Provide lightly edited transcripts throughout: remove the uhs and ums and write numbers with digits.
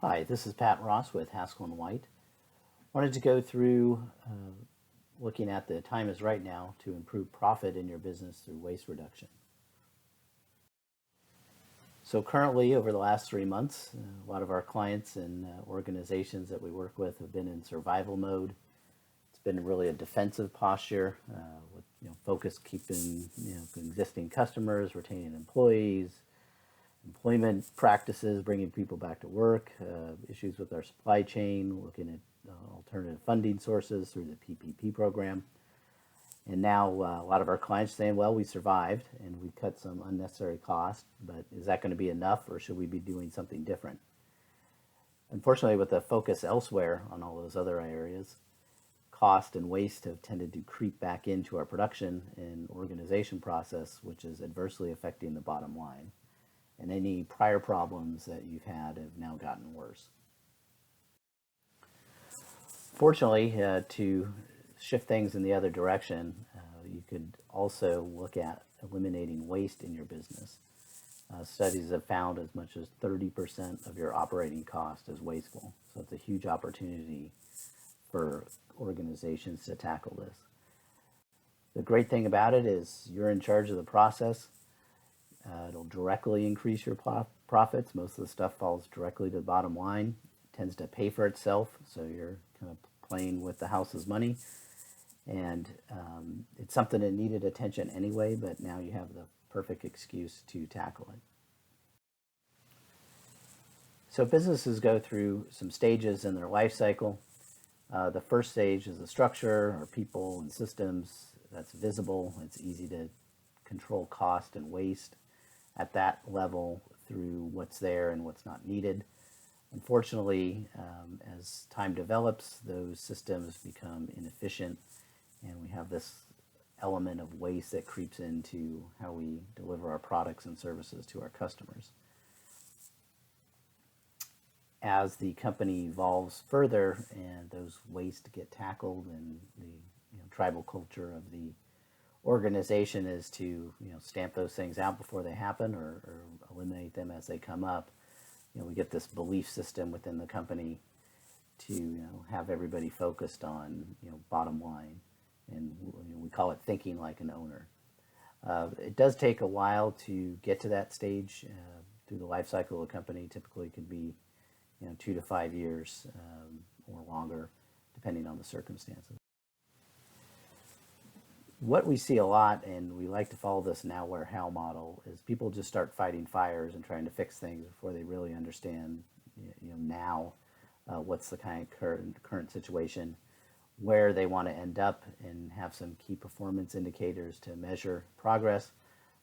Hi, this is Pat Ross with Haskell and White. Wanted to go through looking at the time is right now to improve profit in your business through waste reduction. So currently, over the last 3 months, a lot of our clients and organizations that we work with have been in survival mode. It's been really a defensive posture with focus keeping existing customers, retaining employees, employment practices, bringing people back to work, issues with our supply chain, looking at alternative funding sources through the PPP program. And now a lot of our clients saying, well, we survived and we cut some unnecessary costs, but is that going to be enough or should we be doing something different? Unfortunately, with the focus elsewhere on all those other areas, cost and waste have tended to creep back into our production and organization process, which is adversely affecting the bottom line. And any prior problems that you've had have now gotten worse. Fortunately, to shift things in the other direction, you could also look at eliminating waste in your business. Studies have found as much as 30% of your operating cost is wasteful. So it's a huge opportunity for organizations to tackle this. The great thing about it is you're in charge of the process. It'll directly increase your profits. Most of the stuff falls directly to the bottom line. It tends to pay for itself, so you're kind of playing with the house's money. And it's something that needed attention anyway, but now you have the perfect excuse to tackle it. So businesses go through some stages in their life cycle. The first stage is the structure, or people and systems. That's visible. It's easy to control cost and waste at that level through what's there and what's not needed. Unfortunately, as time develops, those systems become inefficient, and we have this element of waste that creeps into how we deliver our products and services to our customers. As the company evolves further and those waste get tackled, and the tribal culture of the organization is to stamp those things out before they happen, or eliminate them as they come up. We get this belief system within the company to have everybody focused on bottom line, and we call it thinking like an owner. It does take a while to get to that stage through the life cycle of a company. Typically, it could be 2 to 5 years or longer, depending on the circumstances. What we see a lot, and we like to follow this now where how model, is people just start fighting fires and trying to fix things before they really understand now what's the kind of current situation, where they want to end up, and have some key performance indicators to measure progress.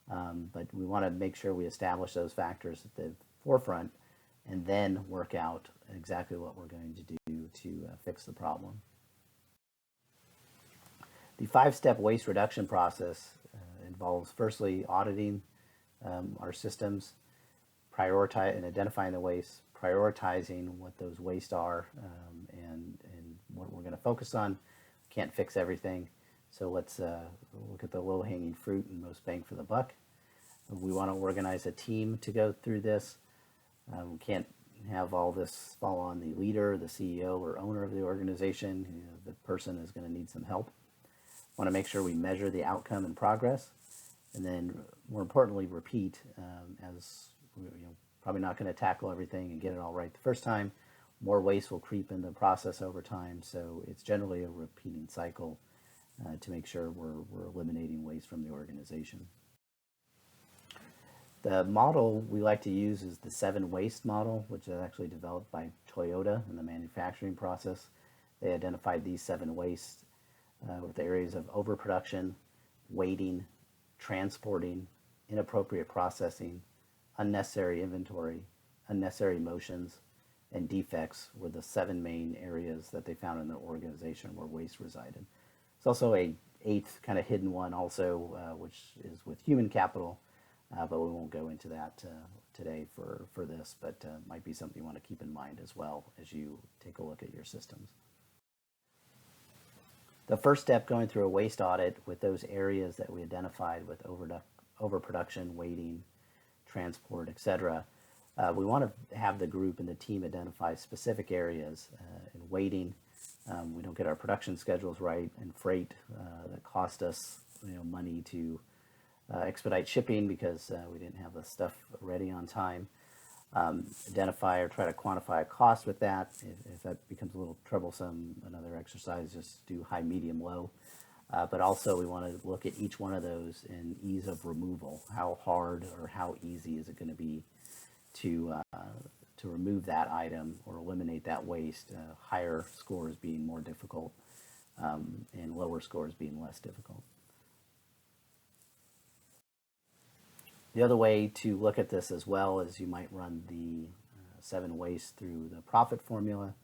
But we want to make sure we establish those factors at the forefront and then work out exactly what we're going to do to fix the problem. The 5-step waste reduction process involves firstly auditing our systems, prioritize and identifying the waste, prioritizing what those wastes are, and what we're going to focus on. Can't fix everything, so let's look at the low-hanging fruit and most bang for the buck. We want to organize a team to go through this. We can't have all this fall on the leader, the CEO, or owner of the organization. The person is going to need some help. Want to make sure we measure the outcome and progress, and then more importantly, repeat, as we're probably not going to tackle everything and get it all right the first time. More waste will creep into the process over time, so it's generally a repeating cycle to make sure we're eliminating waste from the organization. The model we like to use is the 7 waste model, which is actually developed by Toyota in the manufacturing process. They identified these 7 wastes with areas of overproduction, waiting, transporting, inappropriate processing, unnecessary inventory, unnecessary motions, and defects were the 7 main areas that they found in the organization where waste resided. It's also a 8th kind of hidden one also, which is with human capital, but we won't go into that today for this, but might be something you want to keep in mind as well as you take a look at your systems. The first step, going through a waste audit with those areas that we identified with overproduction, waiting, transport, etc., We want to have the group and the team identify specific areas in weighting. We don't get our production schedules right, and freight that cost us money to expedite shipping because we didn't have the stuff ready on time. Identify or try to quantify a cost with that. If that becomes a little troublesome, another exercise, just do high, medium, low. But also we want to look at each one of those in ease of removal. How hard or how easy is it going to be to remove that item or eliminate that waste? Higher scores being more difficult, and lower scores being less difficult. The other way to look at this as well is you might run the 7 waste through the profit formula,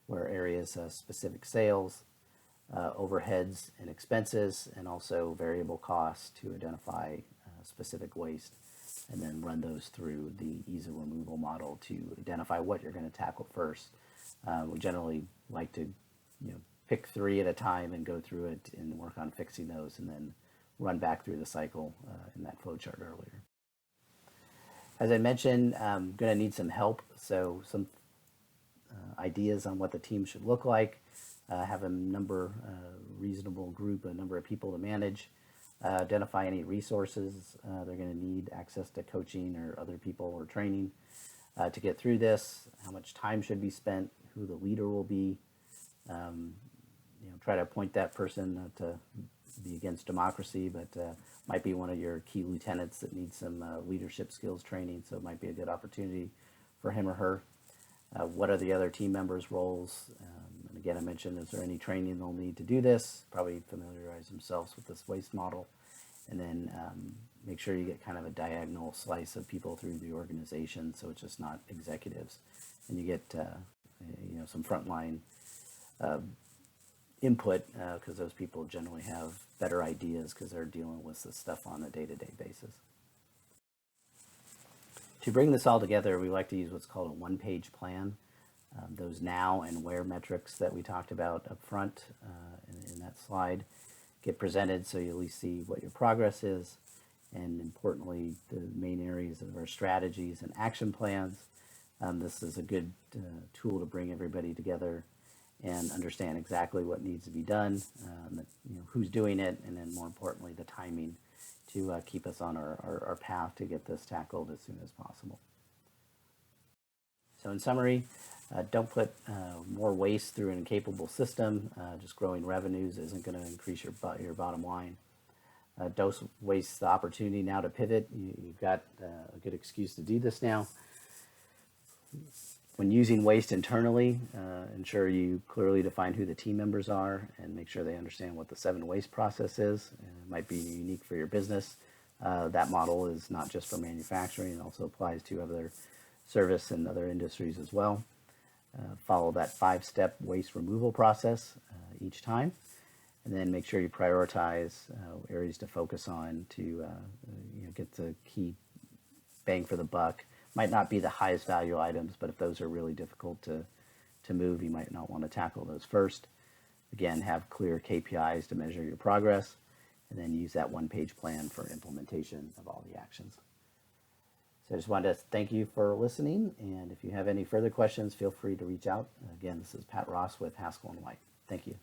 where areas specific sales, overheads and expenses, and also variable costs to identify specific waste, and then run those through the ease of removal model to identify what you're going to tackle first. We generally like to pick 3 at a time and go through it and work on fixing those, and then run back through the cycle in that flow chart earlier. As I mentioned, I'm going to need some help, so some ideas on what the team should look like. Have a reasonable group, a number of people to manage. Identify any resources they're going to need, access to coaching or other people or training to get through this. How much time should be spent, who the leader will be. Try to appoint that person, not to be against democracy, but might be one of your key lieutenants that needs some leadership skills training, so it might be a good opportunity for him or her. What are the other team members' roles? And again, I mentioned, is there any training they'll need to do this? Probably familiarize themselves with this waste model. And then make sure you get kind of a diagonal slice of people through the organization, so it's just not executives. And you get some frontline input, because those people generally have better ideas because they're dealing with this stuff on a day-to-day basis. To bring this all together, we like to use what's called a one-page plan. Those now and where metrics that we talked about up front in that slide get presented, so you at least see what your progress is, and importantly, the main areas of our strategies and action plans. This is a good tool to bring everybody together and understand exactly what needs to be done, who's doing it, and then more importantly, the timing to keep us on our path to get this tackled as soon as possible. So in summary, don't put more waste through an incapable system. Just growing revenues isn't going to increase your bottom line. Don't waste the opportunity now to pivot. You've got a good excuse to do this now. When using waste internally, ensure you clearly define who the team members are and make sure they understand what the 7 waste process is. It might be unique for your business. That model is not just for manufacturing, it also applies to other service and other industries as well. Follow that 5-step waste removal process each time, and then make sure you prioritize areas to focus on to get the key bang for the buck. Might not be the highest value items, but if those are really difficult to move, you might not want to tackle those first. Again, have clear KPIs to measure your progress, and then use that one-page plan for implementation of all the actions. So I just wanted to thank you for listening, and if you have any further questions, feel free to reach out. Again, this is Pat Ross with Haskell & White. Thank you.